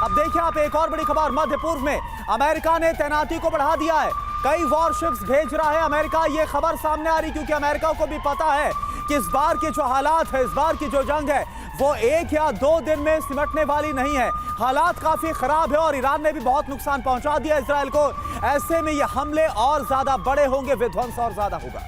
अब देखिए आप एक और बड़ी खबर, मध्य पूर्व में अमेरिका ने तैनाती को बढ़ा दिया है, कई वॉरशिप्स भेज रहा है अमेरिका। ये खबर सामने आ रही क्योंकि अमेरिका को भी पता है कि इस बार के जो हालात है, इस बार की जो जंग है वो 1 या 2 दिन में सिमटने वाली नहीं है। हालात काफी खराब है और ईरान ने भी बहुत नुकसान पहुंचा दिया इजराइल को। ऐसे में ये हमले और ज्यादा बड़े होंगे, विध्वंस और ज्यादा होगा।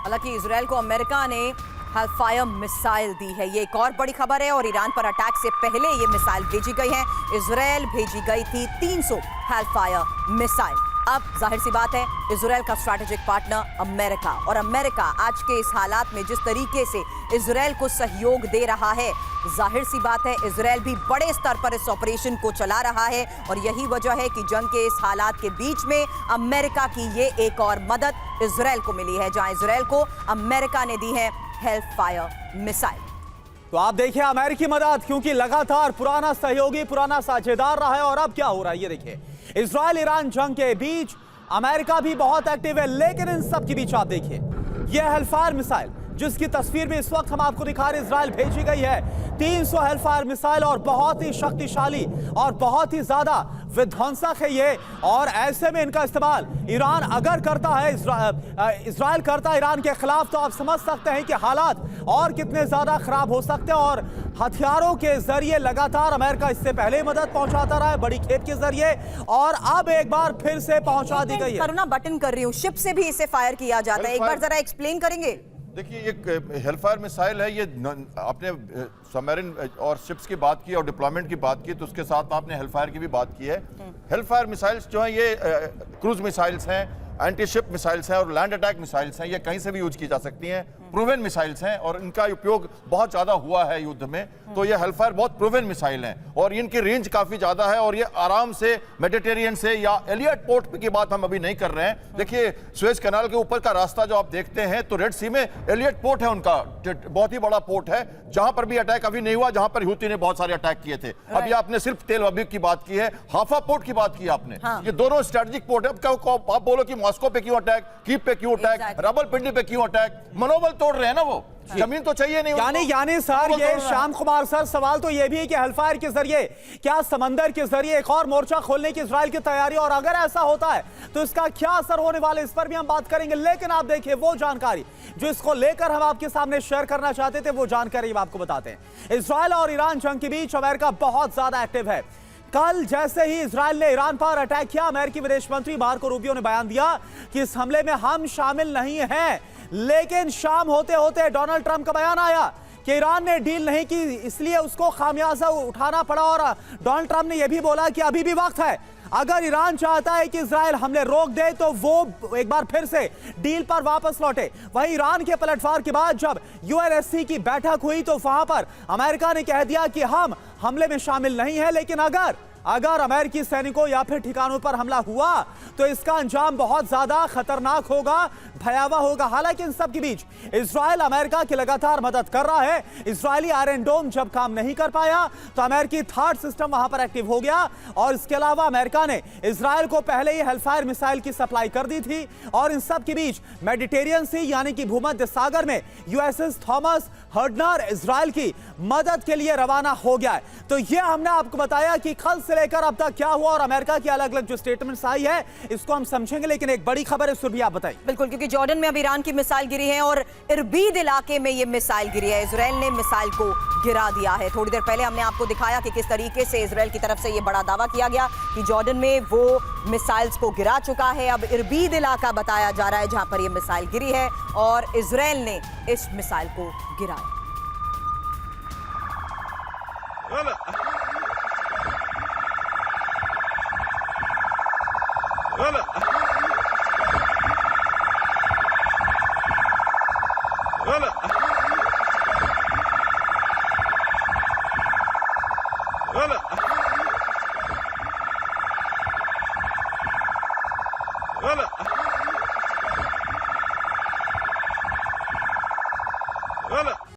हालांकि इजराइल को अमेरिका ने हेलफायर मिसाइल दी है, ये एक और बड़ी खबर है। और ईरान पर अटैक से पहले ये मिसाइल भेजी गई है। इजराइल भेजी गई थी 300 हेलफायर मिसाइल। अब जाहिर सी बात है इजराइल का स्ट्रैटेजिक पार्टनर अमेरिका, और अमेरिका आज के इस हालात में जिस तरीके से इजराइल को सहयोग दे रहा है, जाहिर सी बात है इजराइल भी बड़े स्तर पर इस ऑपरेशन को चला रहा है। और यही वजह है कि जंग के इस हालात के बीच में अमेरिका की ये एक और मदद इजराइल को मिली है, जहां इजराइल को अमेरिका ने दी है हेलफायर मिसाइल। तो आप देखिए अमेरिकी मदद, क्योंकि लगातार पुराना सहयोगी, पुराना साझेदार रहा है। और अब क्या हो रहा है ये देखिए, इजराइल ईरान जंग के बीच अमेरिका भी बहुत एक्टिव है, लेकिन इन सब के बीच आप देखिए यह हेलफायर मिसाइल जिसकी तस्वीर भी इस वक्त हम आपको दिखा रहे हैं, इजराइल भेजी गई है 300 हेलफायर मिसाइल, और बहुत ही शक्तिशाली और बहुत ही ज्यादा विध्वंसक है ये। और ऐसे में इनका इस्तेमाल ईरान अगर करता है, इजराइल करता है ईरान के खिलाफ, तो आप समझ सकते हैं कि हालात और कितने ज्यादा खराब हो सकते हैं। और हथियारों के जरिए लगातार अमेरिका इससे पहले मदद पहुंचाता रहा है, बड़ी खेप के जरिए, और अब एक बार फिर से पहुंचा दी गई है। करुणा बटन कर रही हूँ, शिप से भी इसे फायर किया जाता है, एक बार जरा एक्सप्लेन करेंगे। देखिए एक हेलफायर मिसाइल है ये, आपने सबमरीन और शिप्स की बात की और डिप्लॉयमेंट की बात की, तो उसके साथ आपने हेलफायर की भी बात की है। हेलफायर मिसाइल्स जो हैं ये क्रूज मिसाइल्स हैं, एंटी शिप मिसाइल्स हैं और लैंड अटैक मिसाइल्स हैं। ये कहीं से भी यूज की जा सकती हैं, प्रूवन मिसाइल्स हैं और इनका उपयोग बहुत ज्यादा हुआ है युद्ध में। तो ये हेलफायर बहुत प्रूवन मिसाइल हैं और इनकी रेंज काफी ज्यादा है और ये आराम से मेडिटेरियन से या एलियट पोर्ट की बात हम अभी नहीं कर रहे हैं। देखिए सुएज कैनाल के ऊपर का रास्ता जो आप देखते हैं, तो रेड सी में एलियट पोर्ट है उनका, बहुत ही बड़ा पोर्ट है, जहां पर भी अटैक अभी नहीं हुआ, जहां पर हूती ने बहुत सारे अटैक किए थे। अभी आपने सिर्फ तेल अवीव की बात की है, हाफा पोर्ट की बात की आपने। ये दोनों स्ट्रेटेजिक पोर्ट है। आप बोलो कि मॉस्को पे क्यों अटैक, कीव पे क्यों अटैक, रावलपिंडी पे क्यों अटैक, मनोबल तोड़ रहे हैं ना वो, जमीन तो चाहिए नहीं। यानी सर ये श्याम कुमार सर, सवाल तो ये भी है कि हेलफायर के जरिए क्या समंदर के जरिए एक और मोर्चा खोलने की इजराइल की तैयारी, और अगर ऐसा होता है तो इसका क्या असर होने वाला है, इस पर भी हम बात करेंगे। लेकिन आप देखिए वो जानकारी जो इसको लेकर हम आपके सामने शेयर करना चाहते थे, वो जानकारी हम आपको बताते हैं। इजराइल और ईरान जंग के बीच अमेरिका बहुत ज्यादा एक्टिव है। कल जैसे ही इजराइल ने ईरान पर अटैक किया, अमेरिकी विदेश मंत्री मार्को रूबियो ने बयान दिया कि इस हमले में हम शामिल नहीं हैं। लेकिन शाम होते होते डोनाल्ड ट्रंप का बयान आया कि ईरान ने डील नहीं की, इसलिए उसको खामियाजा उठाना पड़ा। और डोनाल्ड ट्रंप ने यह भी बोला कि अभी भी वक्त है, अगर ईरान चाहता है कि इजराइल हमले रोक दे तो वो एक बार फिर से डील पर वापस लौटे। वहीं ईरान के पलटवार के बाद जब यूएनएससी की बैठक हुई तो वहां पर अमेरिका ने कह दिया कि हम हमले में शामिल नहीं है, लेकिन अगर अमेरिकी सैनिकों या फिर ठिकानों पर हमला हुआ तो इसका अंजाम बहुत ज्यादा खतरनाक होगा, भयावह होगा। हालांकि इन सब के बीच इजराइल अमेरिका की लगातार मदद कर रहा है। इजरायली आयरन डोम जब काम नहीं कर पाया तो अमेरिकी थर्ड सिस्टम वहां पर एक्टिव हो गया, और इसके अलावा अमेरिका ने इजराइल को पहले ही हेलफायर मिसाइल की सप्लाई कर दी थी। और इन सब के बीच मेडिटेरियन सी यानी कि भूमध्य सागर में यूएसएस थॉमस हर्डनर इजराइल की मदद के लिए रवाना हो गया है। तो यह हमने आपको बताया कि कल से लेकर अब तक क्या हुआ और अमेरिका की अलग अलग जो स्टेटमेंट्स आई है इसको हम समझेंगे। लेकिन एक बड़ी खबर है, इस पर भी आप बताइए। बिल्कुल, क्योंकि जॉर्डन में अब ईरान की मिसाइल गिरी है और इरबीद इलाके में ये मिसाइल गिरी है। इजराइल ने मिसाइल को गिरा दिया है। थोड़ी देर पहले हमने आपको दिखाया कि किस तरीके से इजराइल की तरफ से ये बड़ा दावा किया गया कि जॉर्डन में वो मिसाइल्स को गिरा चुका है। अब इरबीद इलाका बताया जा रहा है जहां पर ये मिसाइल गिरी है और इजराइल ने इस मिसाइल को गिराया। Voilà.